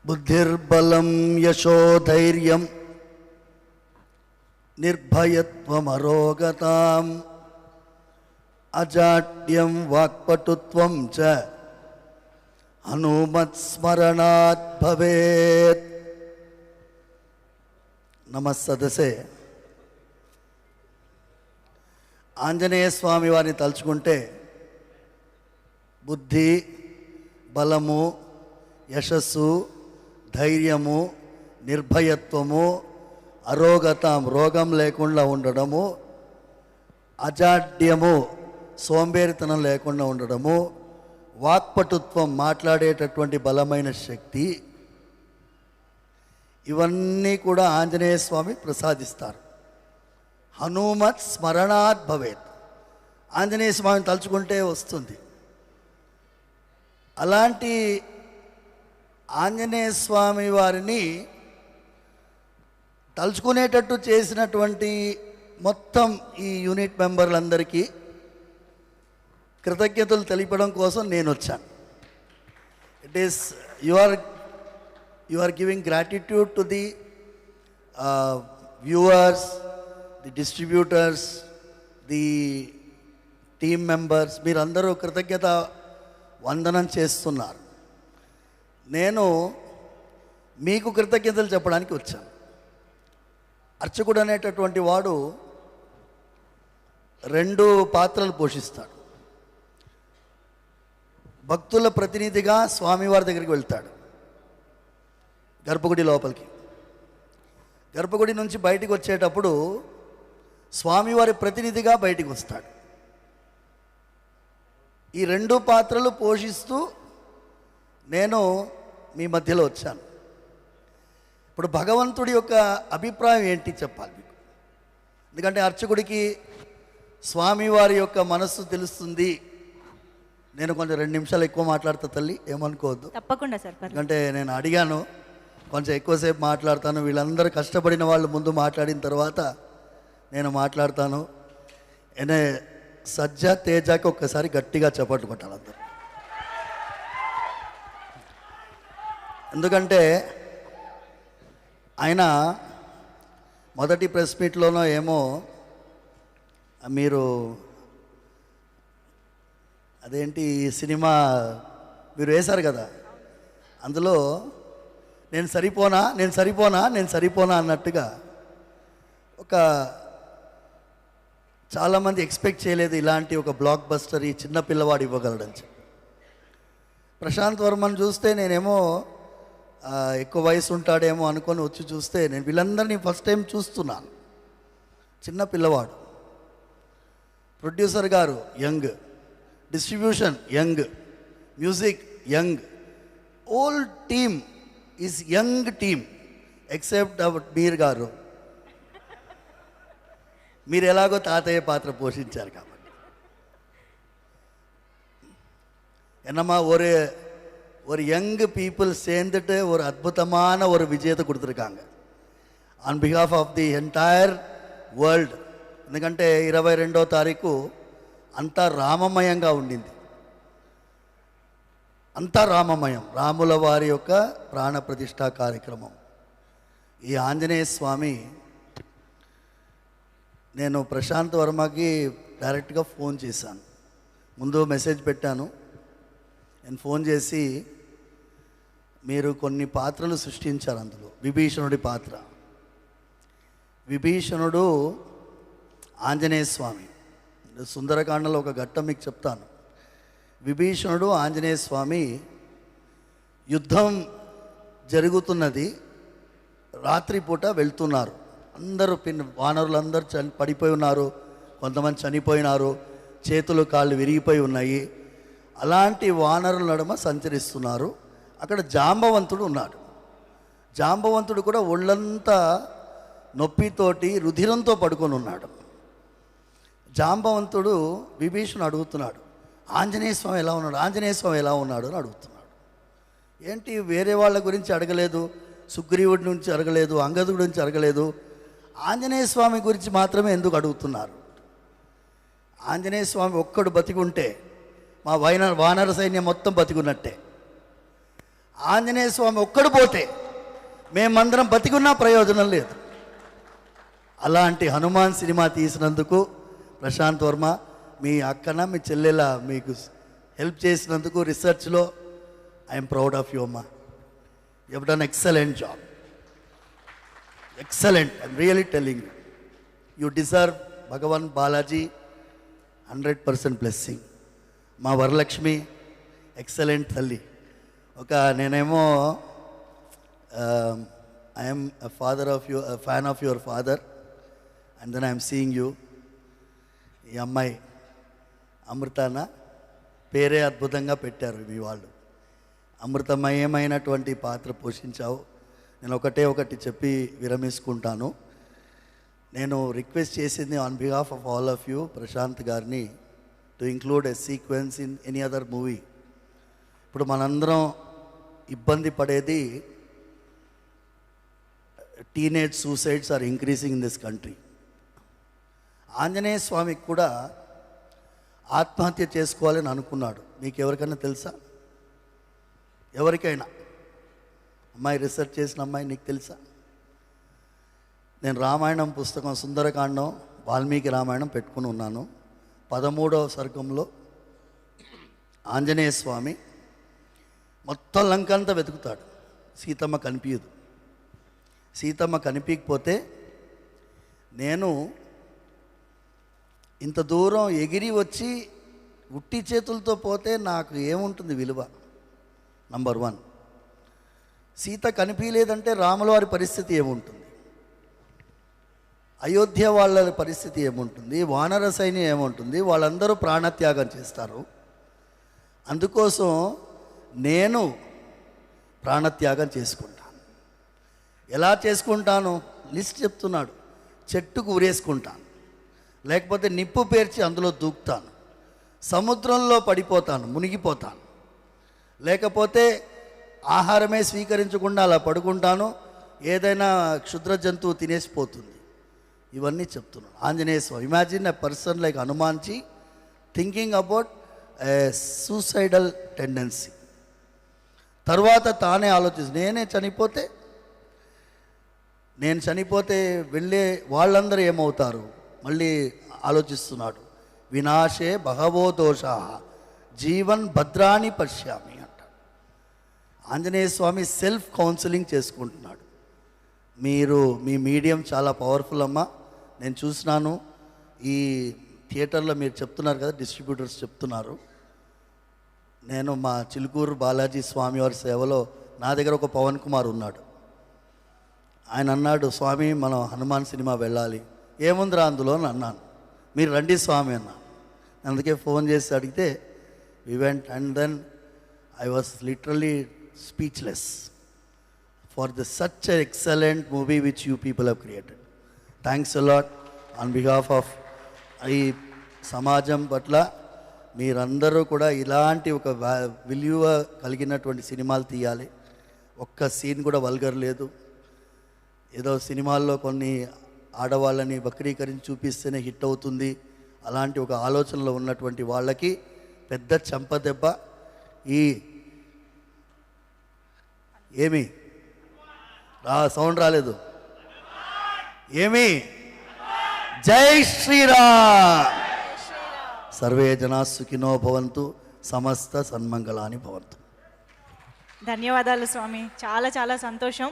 బుద్ధిర్బలం యశోధైర్యం నిర్భయత్వమరోగతాం అజాడ్యం వాక్పటుత్వం చ హనుమత్స్మరణాత్ భవేత్. నమస్సదసే ఆంజనేయ స్వామి వారిని తలుచుకుంటే బుద్ధి, బలము, యశస్సు, ధైర్యము, నిర్భయత్వము, అరోగతం రోగం లేకుండా ఉండడము, అజాడ్యము సోంబేరితనం లేకుండా ఉండడము, వాక్పటుత్వం మాట్లాడేటటువంటి బలమైన శక్తి, ఇవన్నీ కూడా ఆంజనేయ స్వామి ప్రసాదిస్తారు. హనుమత్ స్మరణాత్ భవేత్. ఆంజనేయ స్వామిని తలుచుకుంటే వస్తుంది. అలాంటి ఆంజనేయ స్వామి వారిని తలుచుకునేటట్టు చేసినటువంటి మొత్తం ఈ యూనిట్ మెంబర్లందరికీ కృతజ్ఞతలు తెలిపడం కోసం నేను వచ్చాను. It is you are giving gratitude to the viewers, the distributors, the team members. మీరందరూ కృతజ్ఞత వందనం చేస్తున్నారు. నేను మీకు కృతజ్ఞతలు చెప్పడానికి వచ్చాను. అర్చకుడు అనేటటువంటి వాడు 2 పాత్రలు పోషిస్తాడు. భక్తుల ప్రతినిధిగా స్వామివారి దగ్గరికి వెళ్తాడు, గర్భగుడి లోపలికి. గర్భగుడి నుంచి బయటికి వచ్చేటప్పుడు స్వామివారి ప్రతినిధిగా బయటికి వస్తాడు. ఈ 2 పాత్రలు పోషిస్తూ నేను మీ మధ్యలో వచ్చాను. ఇప్పుడు భగవంతుడి యొక్క అభిప్రాయం ఏంటి చెప్పాలి మీకు. ఎందుకంటే అర్చకుడికి స్వామివారి యొక్క మనస్సు తెలుస్తుంది. నేను కొంచెం 2 నిమిషాలు ఎక్కువ మాట్లాడతా తల్లి, ఏమనుకోవద్దు. తప్పకుండా సార్. ఎందుకంటే నేను అడిగాను, కొంచెం ఎక్కువసేపు మాట్లాడతాను. వీళ్ళందరూ కష్టపడిన వాళ్ళు ముందు మాట్లాడిన తర్వాత నేను మాట్లాడతాను. ఎనే సజ్జ తేజాకి ఒక్కసారి గట్టిగా చప్పట్లు కొట్టాలి అందరూ. ఎందుకంటే ఆయన మొదటి ప్రెస్ మీట్లోనో ఏమో మీరు అదేంటి సినిమా మీరు వేశారు కదా, అందులో నేను సరిపోనా అన్నట్టుగా ఒక చాలామంది ఎక్స్పెక్ట్ చేయలేదు ఇలాంటి ఒక బ్లాక్ బస్టర్ ఈ చిన్న పిల్లవాడు ఇవ్వగలడని చెప్పి. ప్రశాంత్ వర్మను చూస్తే నేనేమో ఎక్కువ వయసు ఉంటాడేమో అనుకొని వచ్చి చూస్తే నేను వీళ్ళందరినీ ఫస్ట్ టైం చూస్తున్నాను. చిన్న పిల్లవాడు. ప్రొడ్యూసర్ గారు young, distribution young, music young, all team is young team except Mir గారు. మీరు ఎలాగో తాతయ్య పాత్ర పోషించారు కాబట్టి. என்னம்மா ஒரு யங் பீப்புள் சேர்ந்துட்டு ஒரு அற்புதமான ஒரு விஜயத்தை கொடுத்துருக்காங்க on behalf of the entire world. ఎందుకంటే 22వ తారీఖు అంతా రామమయంగా ఉండింది. అంతా రామమయం, రాముల వారి యొక్క ప్రాణ ప్రతిష్ఠా కార్యక్రమం. ఈ ఆంజనేయ స్వామి, నేను ప్రశాంత్ వర్మకి డైరెక్ట్గా ఫోన్ చేశాను. ముందు మెసేజ్ పెట్టాను. నేను ఫోన్ చేసి, మీరు కొన్ని పాత్రలు సృష్టించారు, అందులో విభీషణుడి పాత్ర. విభీషణుడు ఆంజనేయ స్వామి. సుందరకాండలో ఒక ఘట్టం మీకు చెప్తాను. విభీషణుడు ఆంజనేయ స్వామి యుద్ధం జరుగుతున్నది, రాత్రిపూట వెళ్తున్నారు. అందరూ వానరులందరూ పడిపోయి ఉన్నారు, కొంతమంది చనిపోయినారు, చేతులు కాళ్ళు విరిగిపోయి ఉన్నాయి. అలాంటి వానరుల నడుమ సంచరిస్తున్నారు. అక్కడ జాంబవంతుడు ఉన్నాడు. జాంబవంతుడు కూడా ఒళ్ళంతా నొప్పితోటి రుధిరంతో పడుకొని ఉన్నాడు. జాంబవంతుడు విభీషణుడు అడుగుతున్నాడు, ఆంజనేయ స్వామి ఎలా ఉన్నాడు, ఆంజనేయ స్వామి ఎలా ఉన్నాడు అని అడుగుతున్నాడు. ఏంటి వేరే వాళ్ళ గురించి అడగలేదు, సుగ్రీవుడి నుంచి అడగలేదు, అంగదుడి గురించి అడగలేదు, ఆంజనేయ స్వామి గురించి మాత్రమే ఎందుకు అడుగుతున్నారు? ఆంజనేయ స్వామి ఒక్కడు బతికుంటే మా వానర సైన్యం మొత్తం బతికున్నట్టే. ఆంజనేయ స్వామి ఒక్కడు పోతే మేమందరం బతికున్నా ప్రయోజనం లేదు. అలాంటి హనుమాన్ సినిమా తీసినందుకు ప్రశాంత్ వర్మ, మీ అక్కన మీ చెల్లెల మీకు హెల్ప్ చేసినందుకు రీసెర్చ్లో ఐఎమ్ ప్రౌడ్ ఆఫ్ యూ అమ్మా. You have done excellent job, excellent. I'm really telling you, you deserve Bhagwan Balaji 100% blessing. మా వరలక్ష్మి ఎక్సలెంట్ తల్లి. నేనేమో I'm father of you, fan of your father, and then I'm seeing you. ఈ అమ్మాయి అమృతాన పేరే అద్భుతంగా పెట్టారు మీ వాళ్ళు. అమృతమయమైనటువంటి పాత్ర పోషించావు. నేను ఒకటి చెప్పి విరమించుకుంటాను. నేను రిక్వెస్ట్ చేసింది on behalf of all of you, Prashanth గారిని, to include a sequence in any other movie. ఇప్పుడు మనందరం ఇబ్బంది పడేది, teenage suicides are increasing in this country. Anjaneya స్వామికి కూడా ఆత్మహత్య చేసుకోవాలని అనుకున్నాడు. మీకు ఎవరికైనా తెలుసా? ఎవరికైనా? అమ్మాయి, రీసెర్చ్ చేసిన అమ్మాయి, నీకు తెలుసా? నేను రామాయణం పుస్తకం సుందరకాండం, వాల్మీకి రామాయణం పెట్టుకుని ఉన్నాను. 13వ సర్గంలో ఆంజనేయ స్వామి మొత్తం లంకంతా వెతుకుతాడు, సీతమ్మ కనిపించదు. సీతమ్మ కనిపించకపోతే, నేను ఇంత దూరం ఎగిరి వచ్చి ఉట్టి చేతులతో పోతే నాకు ఏముంటుంది విలువ? నంబర్ 1. సీత కనిపించలేదంటే రాముల వారి పరిస్థితి ఏముంటుంది? అయోధ్య వాళ్ళ పరిస్థితి ఏముంటుంది? వానర సైన్యం ఏముంటుంది? వాళ్ళందరూ ప్రాణత్యాగం చేస్తారు. అందుకోసం నేను ప్రాణత్యాగం చేసుకుంటాను. ఎలా చేసుకుంటాను? లిస్ట్ చెప్తున్నాడు. చెట్టుకు ఉరేసుకుంటాను, లేకపోతే నిప్పు పేర్చి అందులో దూకుతాను, సముద్రంలో పడిపోతాను, మునిగిపోతాను, లేకపోతే ఆహారమే స్వీకరించకుండా అలా పడుకుంటాను, ఏదైనా క్షుద్ర జంతువు తినేసిపోతుంది. ఇవన్నీ చెప్తున్నాను. Anjaneya Swami, imagine a person like Hanumanji thinking about a suicidal tendency. తర్వాత తానే ఆలోచిస్తుంది, నేను చనిపోతే వెళ్ళే వాళ్ళందరూ ఏమవుతారు? మళ్ళీ ఆలోచిస్తున్నాడు. వినాశే బహవో దోషా జీవన్ భద్రాని పశ్యామి అంటాడు. ఆంజనేయ స్వామి సెల్ఫ్ కౌన్సిలింగ్ చేసుకుంటున్నాడు. మీ మీడియం చాలా పవర్ఫుల్ అమ్మా. నేను చూసినాను, ఈ థియేటర్లో మీరు చెప్తున్నారు కదా, డిస్ట్రిబ్యూటర్స్ చెప్తున్నారు. నేను మా చిలుకూరు బాలాజీ స్వామి వారి సేవలో నా దగ్గర ఒక పవన్ కుమార్ ఉన్నాడు. ఆయన అన్నాడు, స్వామి మనం హనుమాన్ సినిమా వెళ్ళాలి. ఏముందిరా అందులో అని అన్నాను. మీరు రండి స్వామి అన్నా. అందుకే ఫోన్ చేసి అడిగితే we went, and then I was literally speechless for such an excellent movie which you people have created. Thanks a lot on behalf of ఈ సమాజం పట్ల. మీరందరూ కూడా ఇలాంటి ఒక విలువ కలిగినటువంటి సినిమాలు తీయాలి. ఒక్క సీన్ కూడా వల్గర్ లేదు. ఏదో సినిమాల్లో కొన్ని ఆడవాళ్ళని వక్రీకరించి చూపిస్తేనే హిట్ అవుతుంది, అలాంటి ఒక ఆలోచనలో ఉన్నటువంటి వాళ్ళకి పెద్ద చెంపదెబ్బ. ఏమి సౌండ్ రాలేదు? ఏమి? జై శ్రీరామ్. సర్వే జనా సుఖినో భవంతు, సమస్త సన్మంగళాని భవంతు. ధన్యవాదాలు స్వామి, చాలా చాలా సంతోషం.